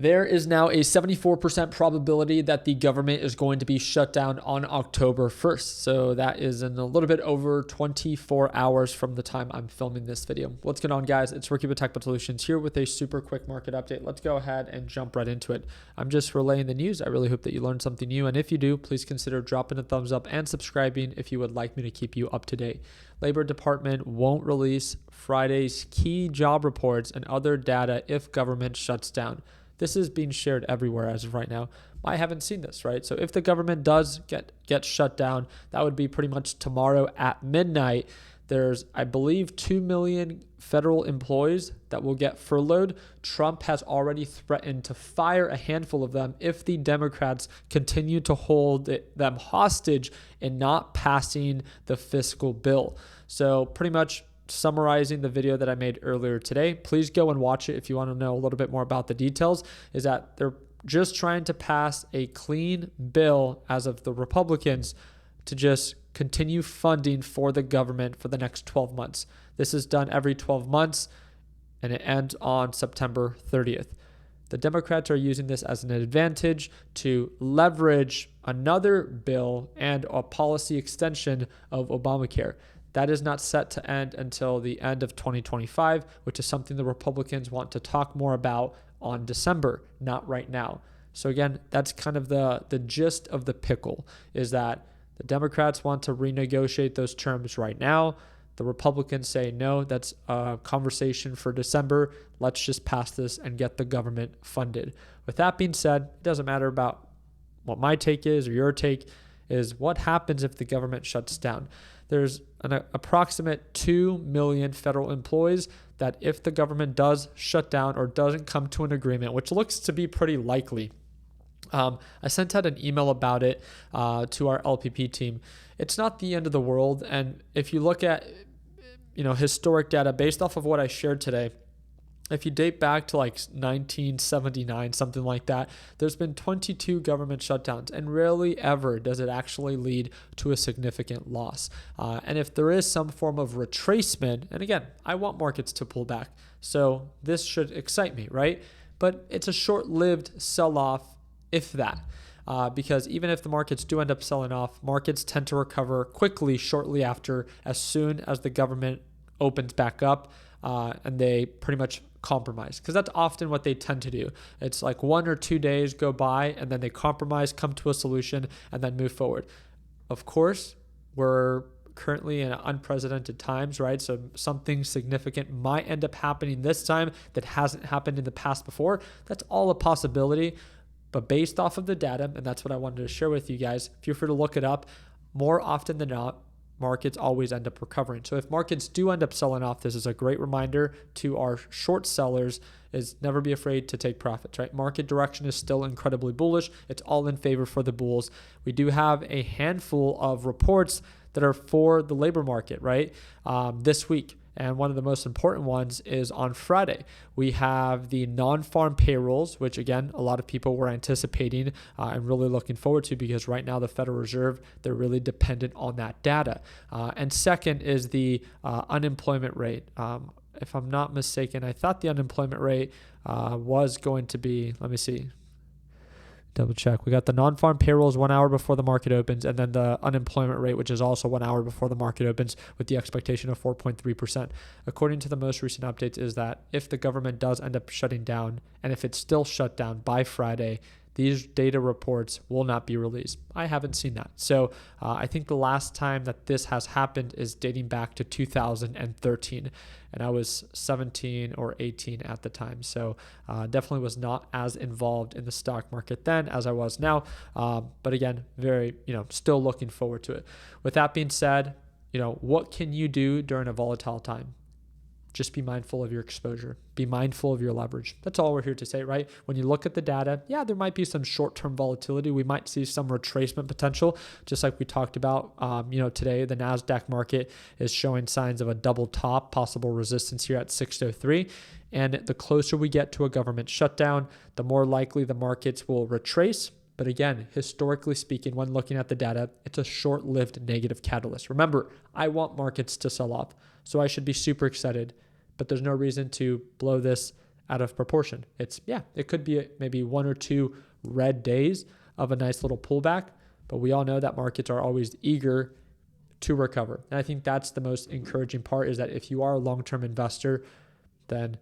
There is now a 74% probability that the government is going to be shut down on October 1st. So that is in a little bit over 24 hours from the time I'm filming this video. What's going on, guys? It's Ricky with Tech Solutions here with a super quick market update. Let's go ahead and jump right into it. I'm just relaying the news. I really hope that you learned something new. And if you do, please consider dropping a thumbs up and subscribing if you would like me to keep you up to date. Labor Department won't release Friday's key job reports and other data if government shuts down. This is being shared everywhere as of right now. I haven't seen this, right? So if the government does get shut down, that would be pretty much tomorrow at midnight. There's, I believe, 2 million federal employees that will get furloughed. Trump has already threatened to fire a handful of them if the Democrats continue to hold them hostage in not passing the fiscal bill. So pretty much summarizing the video that I made earlier today, please go and watch it if you want to know a little bit more about the details, is that they're just trying to pass a clean bill as of the Republicans to just continue funding for the government for the next 12 months. This is done every 12 months and it ends on September 30th. The Democrats are using this as an advantage to leverage another bill and a policy extension of Obamacare. That is not set to end until the end of 2025, which is something the Republicans want to talk more about on December, not right now. So again, that's kind of the gist of the pickle, is that the Democrats want to renegotiate those terms right now. The Republicans say, no, that's a conversation for December. Let's just pass this and get the government funded. With that being said, it doesn't matter about what my take is or your take is what happens if the government shuts down. There's an approximate 2 million federal employees that if the government does shut down or doesn't come to an agreement, which looks to be pretty likely, I sent out an email about it to our LPP team. It's not the end of the world. And if you look at, historic data based off of what I shared today, if you date back to like 1979, something like that, there's been 22 government shutdowns, and rarely ever does it actually lead to a significant loss. And if there is some form of retracement, and again, I want markets to pull back, so this should excite me, right? But it's a short-lived sell-off, if that. Because even if the markets do end up selling off, markets tend to recover quickly shortly after, as soon as the government opens back up and they pretty much compromise, because that's often what they tend to do. It's like 1 or 2 days go by and then they compromise, come to a solution, and then move forward. Of course, we're currently in unprecedented times, right? So something significant might end up happening this time that hasn't happened in the past before. That's all a possibility. But based off of the data, and that's what I wanted to share with you guys, feel free to look it up. More often than not, markets always end up recovering. So if markets do end up selling off, this is a great reminder to our short sellers, is never be afraid to take profits, right? Market direction is still incredibly bullish. It's all in favor for the bulls. We do have a handful of reports that are for the labor market, right? This week. And one of the most important ones is on Friday. We have the non-farm payrolls, which again, a lot of people were anticipating and really looking forward to, because right now the Federal Reserve, they're really dependent on that data. And second is the unemployment rate. If I'm not mistaken, I thought the unemployment rate was going to be, let me see. Double check. We got the non-farm payrolls 1 hour before the market opens, and then the unemployment rate, which is also 1 hour before the market opens, with the expectation of 4.3%. According to the most recent updates, is that if the government does end up shutting down, and if it's still shut down by Friday, these data reports will not be released. I haven't seen that. So I think the last time that this has happened is dating back to 2013. And I was 17 or 18 at the time. So definitely was not as involved in the stock market then as I was now. But again, very, still looking forward to it. With that being said, what can you do during a volatile time? Just be mindful of your exposure. Be mindful of your leverage. That's all we're here to say, right? When you look at the data, yeah, there might be some short-term volatility. We might see some retracement potential, just like we talked about. Today the NASDAQ market is showing signs of a double top, possible resistance here at 603. And the closer we get to a government shutdown, the more likely the markets will retrace. But again, historically speaking, when looking at the data, it's a short-lived negative catalyst. Remember, I want markets to sell off, so I should be super excited, but there's no reason to blow this out of proportion. It could be maybe 1 or 2 red days of a nice little pullback, but we all know that markets are always eager to recover. And I think that's the most encouraging part, is that if you are a long-term investor, then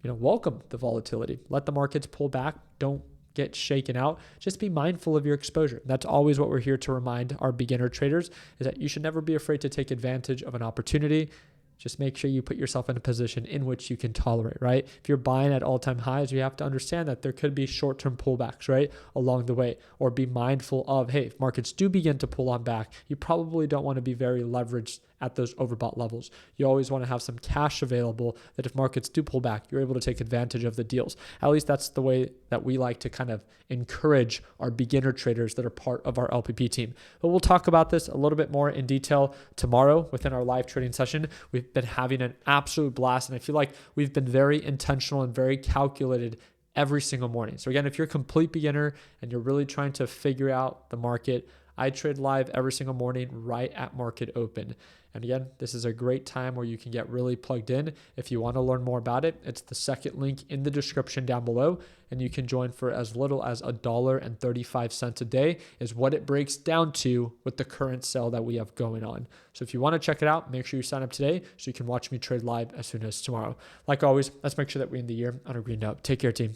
welcome the volatility. Let the markets pull back. Don't get shaken out. Just be mindful of your exposure. That's always what we're here to remind our beginner traders, is that you should never be afraid to take advantage of an opportunity. Just make sure you put yourself in a position in which you can tolerate, right? If you're buying at all-time highs, you have to understand that there could be short-term pullbacks, right, along the way. Or be mindful of, hey, if markets do begin to pull on back, you probably don't want to be very leveraged at those overbought levels. You always want to have some cash available that if markets do pull back, you're able to take advantage of the deals. At least that's the way that we like to kind of encourage our beginner traders that are part of our LPP team. But we'll talk about this a little bit more in detail tomorrow within our live trading session. We've been having an absolute blast, and I feel like we've been very intentional and very calculated every single morning. So again, if you're a complete beginner and you're really trying to figure out the market, I trade live every single morning right at market open. And again, this is a great time where you can get really plugged in. If you want to learn more about it, it's the second link in the description down below. And you can join for as little as $1.35 a day is what it breaks down to with the current sale that we have going on. So if you want to check it out, make sure you sign up today so you can watch me trade live as soon as tomorrow. Like always, let's make sure that we end the year on a green note. Take care, team.